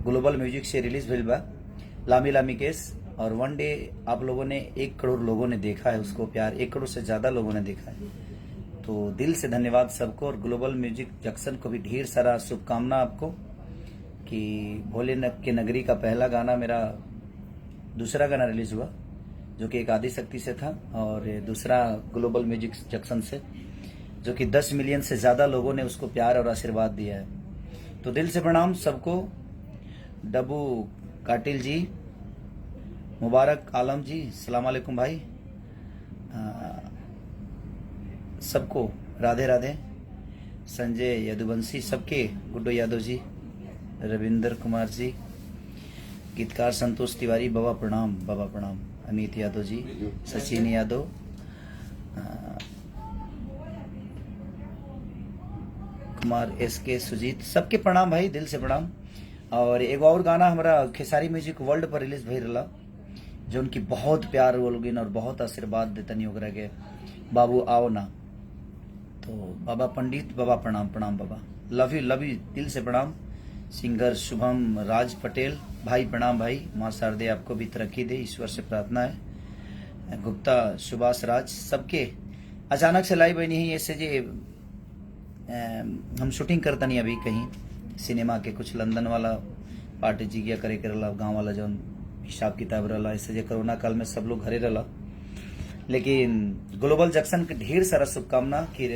Global music से release भइल बा लामी लामी केस। और वन डे आप लोगों ने 1 करोड़ लोगों ने देखा है उसको, प्यार 1 करोड़ से ज्यादा लोगों ने देखा है। तो दिल से धन्यवाद सबको, और ग्लोबल म्यूजिक जंक्शन को भी ढेर सारा शुभकामना आपको कि भोलेनाथ के नगरी का पहला गाना मेरा दूसरा गाना रिलीज हुआ जो कि एक आदिशक्ति से था, और दूसरा ग्लोबल म्यूजिक जंक्शन से, जो कि 10 मिलियन से ज्यादा लोगों ने उसको प्यार और आशीर्वाद दिया है। तो दिल से प्रणाम सबको। डब्बू काटिल जी, मुबारक आलम जी, सलाम अलैकुम भाई, सबको राधे राधे। संजय यदुवंशी, सबके, गुड्डो यादव जी, रविंदर कुमार जी, गीतकार संतोष तिवारी, बाबा प्रणाम, बाबा प्रणाम। अमित यादव जी, सचिन यादव, कुमार SK, सुजीत, सबके प्रणाम भाई, दिल से प्रणाम। और एक और गाना हमारा खेसारी म्यूजिक वर्ल्ड पर रिलीज भई रहा, जो उनकी बहुत प्यार बोलोगिन और बहुत आशीर्वाद देतनी ओकरा के, बाबू आओ ना। तो बाबा पंडित, बाबा प्रणाम, प्रणाम बाबा, लव यू, दिल से प्रणाम। सिंगर शुभम राज पटेल भाई, प्रणाम भाई, माँ शारदे आपको भी तरक्की दे, ईश्वर से प्रार्थना है। गुप्ता सुभाष राज, सबके। अचानक से लाइव बनी है ऐसे जे हम शूटिंग करता नहीं अभी कहीं सिनेमा के, कुछ लंदन वाला पार्टी जिगिया करे के रहा, गाँव वाला जो हिसाब किताब रहा, ऐसे जे कोरोना काल में सब लोग घरे रहा। लेकिन ग्लोबल जंक्शन के ढेर सारा शुभकामना कि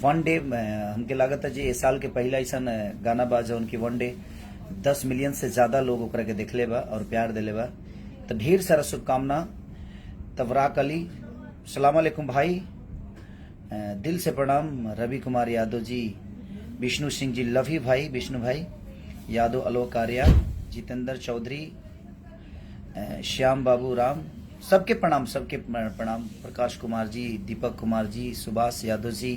वन डे हमके लागत है जी इस साल के पहला ऐसा गाना बा जो उनकी वन डे 10 मिलियन से ज्यादा लोग ओकरा के देखले बा और प्यार दिले बा। तो ढेर सारा शुभकामना। तवराक अली, सलाम अलैकुम भाई, दिल से प्रणाम। रवि कुमार यादव जी, विष्णु सिंह जी, लव यू भाई, विष्णु भाई यादव, अलोक आर्या, जितेंद्र चौधरी, श्याम बाबू राम, सबके प्रणाम, सबके प्रणाम। प्रकाश कुमार जी, दीपक कुमार जी, सुभाष यादव जी,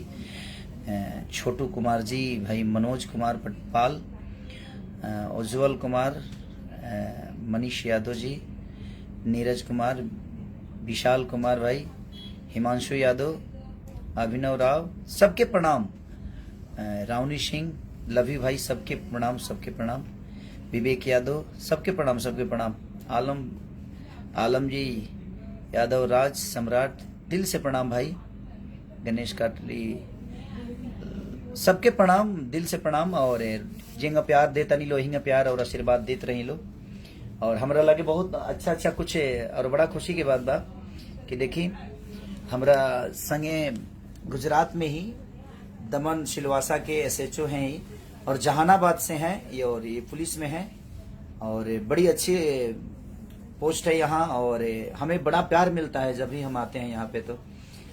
छोटू कुमार जी भाई, मनोज कुमार पाल, उज्जवल कुमार, मनीष यादव जी, नीरज कुमार, विशाल कुमार भाई, हिमांशु यादव, अभिनव राव, सबके प्रणाम। रावनी सिंह, लव यू भाई, सबके प्रणाम, सबके प्रणाम। विवेक यादव, सबके प्रणाम, सबके प्रणाम। आलम जी यादव, राज सम्राट, दिल से प्रणाम भाई। गणेश काटली, सबके प्रणाम, दिल से प्रणाम। और जिंगा प्यार देता नहीं लो, हिंगा प्यार और आशीर्वाद देते रही लो। और हमरा लगे बहुत अच्छा कुछ और बड़ा खुशी के बात बा कि देखी हमरा संगे गुजरात में ही दमन सिलवासा के SHO हैं ही, और जहानाबाद से हैं और ये पुलिस में हैं, और बड़ी अच्छी पोस्ट है यहाँ, और हमें बड़ा प्यार मिलता है जब भी हम आते हैं यहाँ पे। तो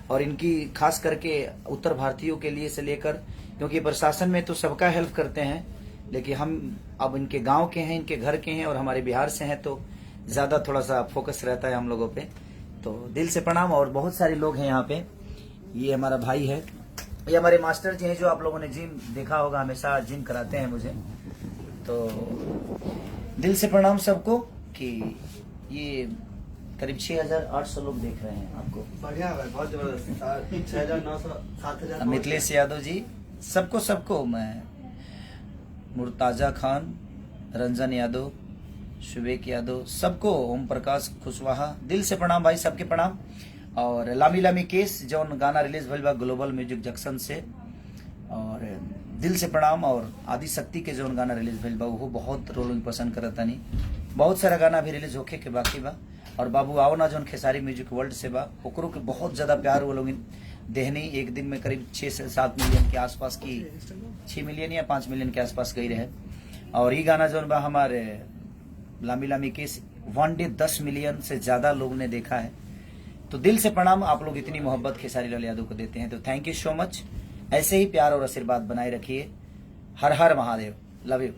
और इनकी खास करके उत्तर भारतीयों के लिए से लेकर, क्योंकि प्रशासन में तो सबका हेल्प करते हैं, लेकिन हम अब इनके गांव के हैं, इनके घर के हैं, और हमारे बिहार से हैं, तो ज्यादा थोड़ा सा फोकस रहता है हम लोगों पे। तो दिल से प्रणाम। और बहुत सारे लोग हैं यहाँ पे। ये हमारा भाई है, ये हमारे मास्टर जी हैं जो आप लोगों ने जिम देखा होगा, हमेशा जिम कराते हैं मुझे। तो दिल से प्रणाम सबको कि ये करीब 6,800 लोग देख रहे हैं आपको। बढ़िया है, बहुत जबरदस्त। 6,900, 7,000। मिथिलेश यादव जी, सबको मैं, मुर्ताजा खान, रंजन यादव, शुभेक यादव, सबको, ओम प्रकाश कुशवाहा, दिल से प्रणाम भाई, सबके प्रणाम। और लामी लामी केस जो गाना रिलीज भइल बा ग्लोबल म्यूजिक जंक्शन से, और दिल से प्रणाम। और आदिशक्ति के जो गाना रिलीज भइल बा वो बहुत लोग पसंद करता नहीं, बहुत सारा गाना भी रिलीज होके के बाकी बा। और बाबू आओ ना जो खेसारी म्यूजिक वर्ल्ड से बा, ओकरो के बहुत ज्यादा प्यार वो लोग देहनी। एक दिन में करीब 6 से 7 मिलियन के आसपास की, 6 मिलियन या 5 मिलियन के आसपास गई रहे। और ये गाना जो बा हमारे लामी लामी केस वन डे 10 मिलियन से ज्यादा लोग ने देखा है। तो दिल से प्रणाम, आप लोग इतनी मोहब्बत खेसारी लाल यादव को देते हैं, तो थैंक यू सो मच। ऐसे ही प्यार और आशीर्वाद बनाए रखिए। हर हर महादेव, लव यू।